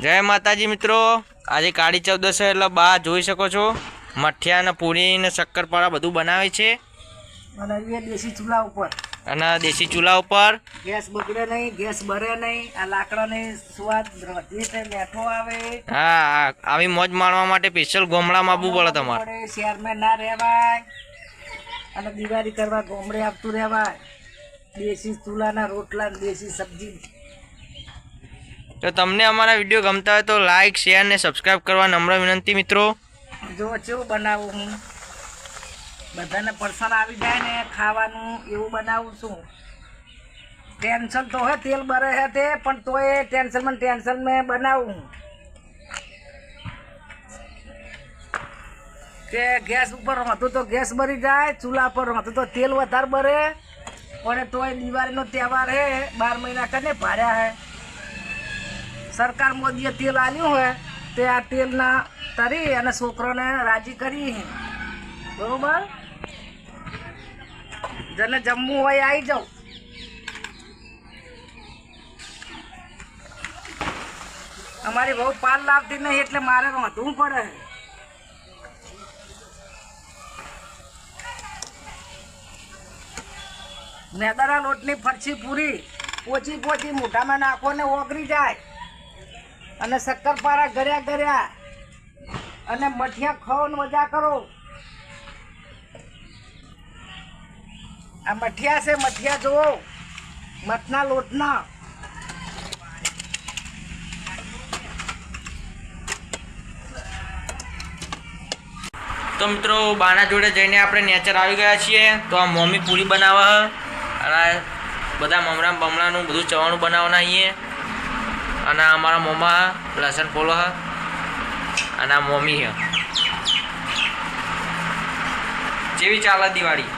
જય માતાજી મિત્રો, આજે કાળી ચૌદશ એટલે બા જોઈ શકો છો મઠિયા ને પૂરી ને શક્કરપારા બધું બનાવે છે અને એ દેશી ચૂલા ઉપર અને દેશી ચૂલા ઉપર ગેસ બગડે નહીં, ગેસ બરે નહીં, આ લાકડાને સ્વાદ વધી છે, મેઠો આવે. હા, આવી મોજ માણવા માટે સ્પેશિયલ ગોમડામાં આવવું પડે તમારે. શહેરમાં ના રહેવાય અને દિવાળી કરવા ગોમડે આપતું રહેવાય. દેશી ચૂલાના રોટલા, દેશી સબ્જી. તો તમને અમારા વિડીયો ગમતા હોય તો લાઈક, શેર ને સબસ્ક્રાઈબ કરવા નમ્ર વિનંતી મિત્રો. જો કેવું બનાવું હું, બધાને પસંદ આવી જાય ને ખાવાનું એવું બનાવું છું. ટેન્શન તો હે, તેલ બરે હે તે, પણ તો એ ટેન્શન મેં બનાવું કે ગેસ ઉપર હતું તો ગેસ બરી જાય, ચૂલા પર હતું તો તેલ વધારે બરે. પણ તોય દિવાળીનો તહેવાર હે, 12 મહિના કને ભાર્યા હે. સરકાર મોદીએ તેલ આલ્યું હોય તે આ તેલના તરી અને છોકરોને રાજી કરી. બરોબર, જેને જમવું હોય આવી જાઉં. અમારી બહુ પાલ લાવતી નહીં એટલે મારે વાંધવું પડે. મેદાના લોટની ફરસી પૂરી પોચી મોઢામાં નાખો ને ઓગળી જાય. અને શક્કરપારા ગર્યા અને મઠિયા ખાઓ ને મજા કરો. આ મઠિયા છે, મઠિયા જુઓ, મઠના લોટના. તો મિત્રો બાના જોડે જઈને આપણે નેચર આવી ગયા છીએ. તો આ મમ્મી પૂરી બનાવે અને બધા મમરા બમરાનું બધું ચવાણું બનાવવાના અહીંયા. અને અમારા મોમાં લસણ પોલો હ અને આ મમ્મી હ. જેવી ચાલે દિવાળી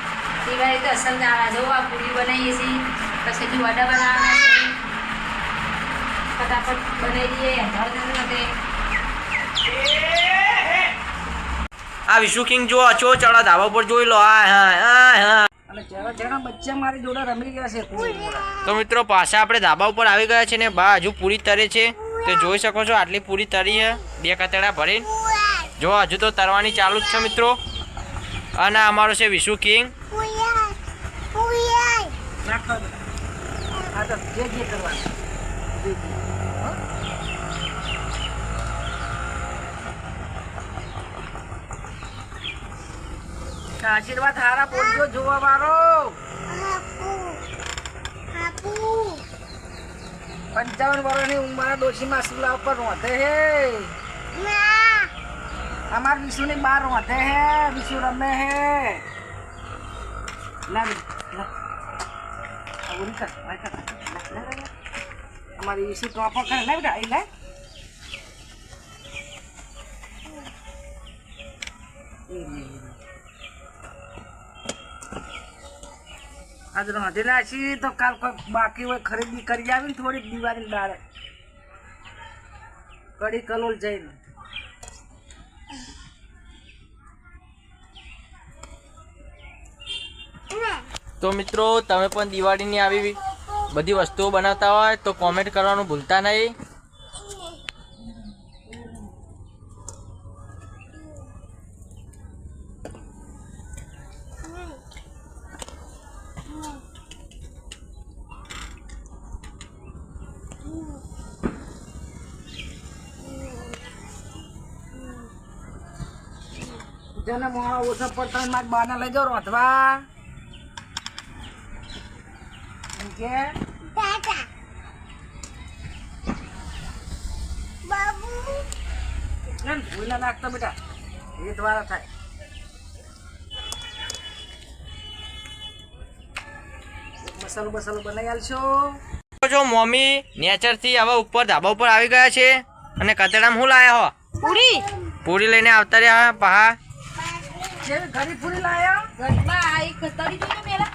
તો અસલ ચાલે. જો આ પૂરી બનાવીએ છીએ, પછી હજી વડા બનાવવાના છે. ફટાફટ બનાવી દઈએ. આ વિશુ કિંગ જો અચો ચડા ધાબા પર જોઈ લો. હા અને જણા બચ્ચા મારી જોડે રમી ગયા છે. તો મિત્રો પાછા આપણે ધાબા ઉપર આવી ગયા છે ને બા હજુ પૂરી તરે છે. તો જોઈ શકો છો આટલી પૂરી તરી છે, 2 કતેડા ભરીને. જો હજુ તો તરવાની ચાલુ જ છે મિત્રો. અને અમારો છે વિશુ કિંગ. આશીર્વાદ હારા બોલજો જોવા વાળો. 55 વર્ષની ઉંમર ડોશીમાં સુલા ઉપર રોધે હે. અમાર વિશુની બાર રોધે હે, વિશુ રમે હે. અમારી વિશુ તો આપો કરે ને બેટા. લે આજ રાંધેલા છીએ તો કાલ કોઈ બાકી હોય ખરીદી કરી આવી ને થોડીક દિવાળી દાડે કડી કલોલ જઈને. તો મિત્રો તમે પણ દિવાળીની આવી બધી વસ્તુઓ બનાવતા હોય તો કોમેન્ટ કરવાનું ભૂલતા નહીં. જેને મોણા ઓછા પડતા મારે બાના લઈ જાઓ રોધવા. એમ કે ભૂલ ના નાખતા બેટા, એ દ્વારા થાય. મસાલો બનાવી આલશો. જો મમ્મી નેચરથી હવે ઉપર ધાબા ઉપર આવી ગયા છે. અને કતેડામાં શું લાયા હો? પૂરી લઈને આવતા રહ્યા પહા. ઘરી પૂરી લાયા ઘરમાં આ એક તરી જોઈને મેલા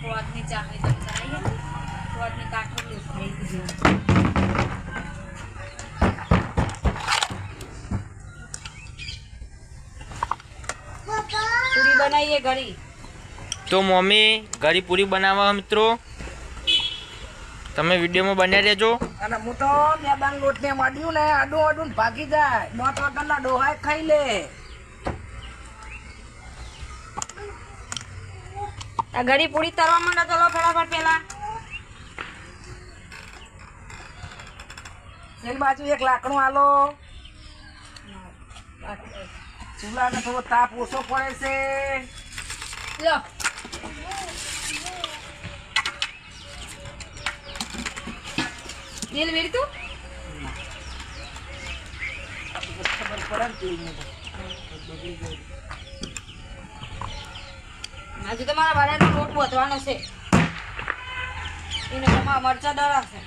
કોટની ચાહે તો ચાહે કોટની કાઠી થઈ ગઈ. પૂરી બનાવીએ ઘડી. તો મમ્મી ઘરી પૂરી બનાવવા મિત્રો. તમે વિડીયોમાં બન્યા રહેજો. અને હું તો મેદાન લોટને માંડ્યું ને આડું આડું ને ભાગી જાય 9 વાગ્યાના ડોહાય ખાઈ લે. આ ઘડી પૂરી તરવા માંડો ચલો ફટાફટ પેલા. એક બાજુ એક લાકડું આલો. ચૂલાને થોડો તાપ ઓછો પડે છે. લો તેલ વેરી તું ખબર પડે ને તેલની તો. હજુ તો મારા બાળાનો લોટ વધવાનો છે એને તમારા મરચા દળા છે.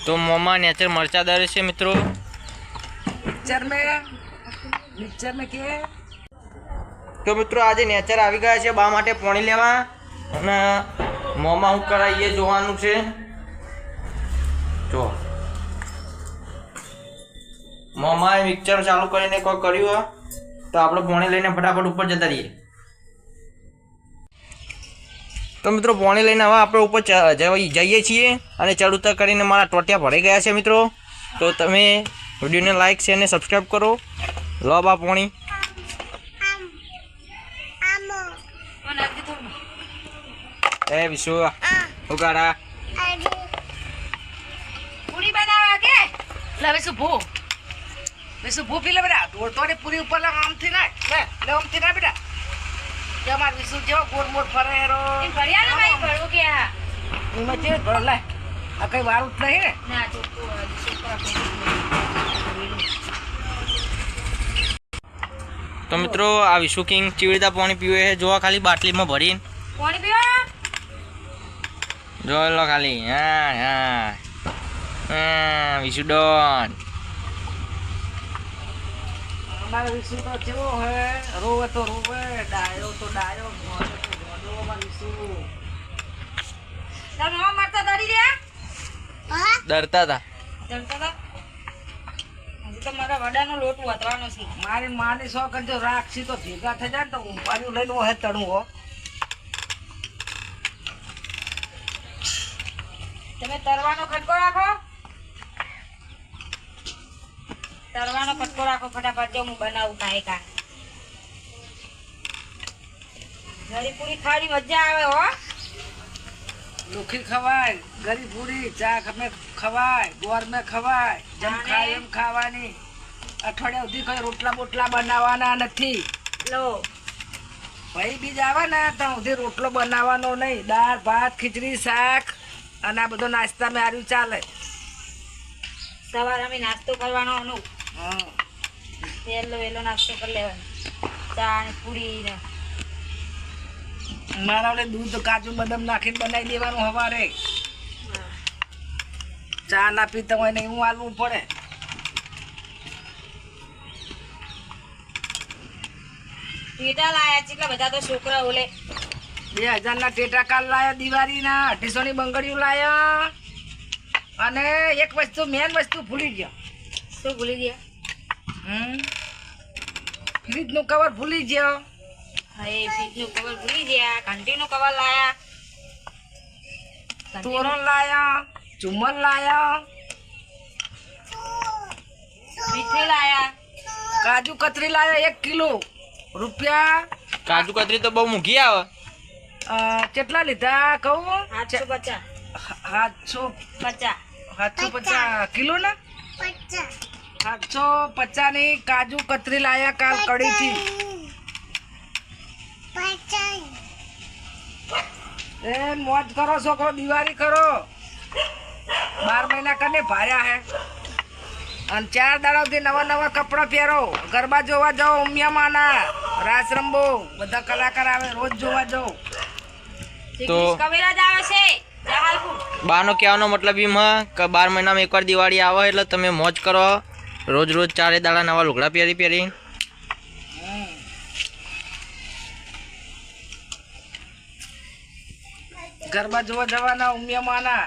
તો મોમાં નેચર મરચા દરે છે મિત્રો. મિક્સર में કે તો મિત્રો આજે નેચર આવી ગયા છે બા માટે પાણી લેવા અને મોમાં હું કરાવીએ જોવાનું છે. જો મોમાં મિક્સર ચાલુ કરીને કોઈ કર્યું હોય તો આપણે પાણી લઈને ફટાફટ ઉપર જતા રહીએ. તો મિત્રો પાણી લઈને હવે આપણે ઉપર જઈએ છીએ અને ચડ ઉતર કરીને મારા ટોટિયા ભરાઈ ગયા છે મિત્રો. તો તમે વિડીયોને લાઈક શેર અને સબસ્ક્રાઈબ કરો. લો બા પાણી. એ વિશુ ઉગાડા પૂરી બનાવવા કે લે વિસુ ભૂ પી લે બેટા. દોડતો ને પૂરી ઉપર લે આમથી ના લે આમથી ના બેટા. કે અમાર વિસુ જેવો ગોળ મોડ ફરે હેરો. એ ભર્યા ને ભાઈ ભરવું કે આ એમાં જે ભર લે આ કઈ વારું જ નહીં ને. ના તો તો મિત્રો આ વિશુ કિંગ કેવી રીતે પાણી પીવે છે જોવા ખાલી બાટલીમાં ભરીને. પાણી પીવા જોઈ લો ખાલી. હા હા હા વિશુ ડોન. અમારો વિસુ તો કેવો હે રોવે તો રોવે ડાયો તો ડાયો ગોડો તો ગોડો અમાર વિસુ. તાર મામા મરતા દડી રહ્યા ડરતા હતા. જમતા હતા હજી તો મારા વડાનો લોટ વધવાનો છે. મારી માની શોખ જો રાખશી તો ભેગા થઈ જાય ને તો ઊંપાડ્યું લઈને હે તણું હો. તમે તરવાનો ખટકો રાખો તરવાનો ખટકો રાખો ફટાફટ જો હું બનાવું કાંઈ કા ઘડી પૂરી ખાવાની મજા આવે હો. લુખી ખવાય ગરી પૂરી ચા મેં ખવાય ગોળ મેં ખવાય જેમ ખાય એમ ખાવાની. અઠવાડિયા સુધી કઈ રોટલા બોટલા બનાવવાના નથી. લો ભાઈ બીજ આવે ને ત્યાં સુધી રોટલો બનાવવાનો નહીં. દાળ ભાત ખીચડી શાક અને આ બધો નાસ્તા મેં હાર્યું ચાલે. સવારે અમે નાસ્તો કરવાનો અનુ હા વહેલો વહેલો નાસ્તો કરી લેવાનો ચા ને પૂરી ને મારા ઓલે દૂધ કાજુ બદામ નાખીને બનાવી દેવાનું સવારે. ચા ના પીતા હોય ને એવું હાલવું પડે. ટેટા લાયા કેટલા બધા તો છોકરા ઓલે 2000 ના ટેટા કાલ લાયા. દિવાળીના 2800 ની બંગડીઓ લાયા. અને એક વસ્તુ મેન વસ્તુ ભૂલી ગયા. શું ભૂલી ગયા ફ્રીજ નું કવર ભૂલી ગયો. હા એ ફ્રીજનું કવર ભૂલી ગયા ઘંટીનું કવર લાયા તોરણ લાયા ઝુમર લાયા મીઠી લાયા કાજુ કતરી લાયા 1 કિલો રૂપિયા. કાજુ કતરી તો બહુ મૂકી આવે. કેટલા લીધા કહું 850 750 કિલો ને 750 ની કાજુ કતરી લાયા કાલ કડી થી. એ મોજ કરો છોકરો દિવાળી કરો 12 મહિના કને ભાર્યા હે અને 4 દાડાથી નવા નવા કપડાં પહેરો. ગરબા જોવા જાઓ ઉમિયામાના રાસ રંબો બધા કલાકાર આવે રોજ જોવા જાઓ. તો કવેરા જ આવે છે જહાલપુર. બાનો કહેવાનો મતલબ એમ હ કે 12 મહિનામાં એકવાર દિવાળી આવે એટલે તમે મોજ કરો. રોજ રોજ 4 દાડા નવા લુગડા પહેરી ગરબા જોવા જવાના ઉમિયામાના.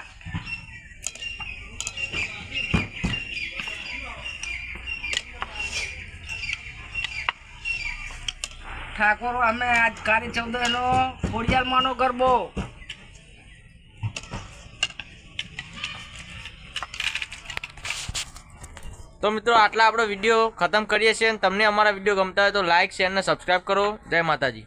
ઠાકોર અમે આજ કાળી 14 નો ખોડિયાલમાંનો ગરબો તો મિત્રો આટલા આપણો વિડીયો ખતમ કરીએ છીએ. તમને અમારા વિડીયો ગમતા હોય તો લાઇક શેર અને સબસ્ક્રાઈબ કરો. જય માતાજી.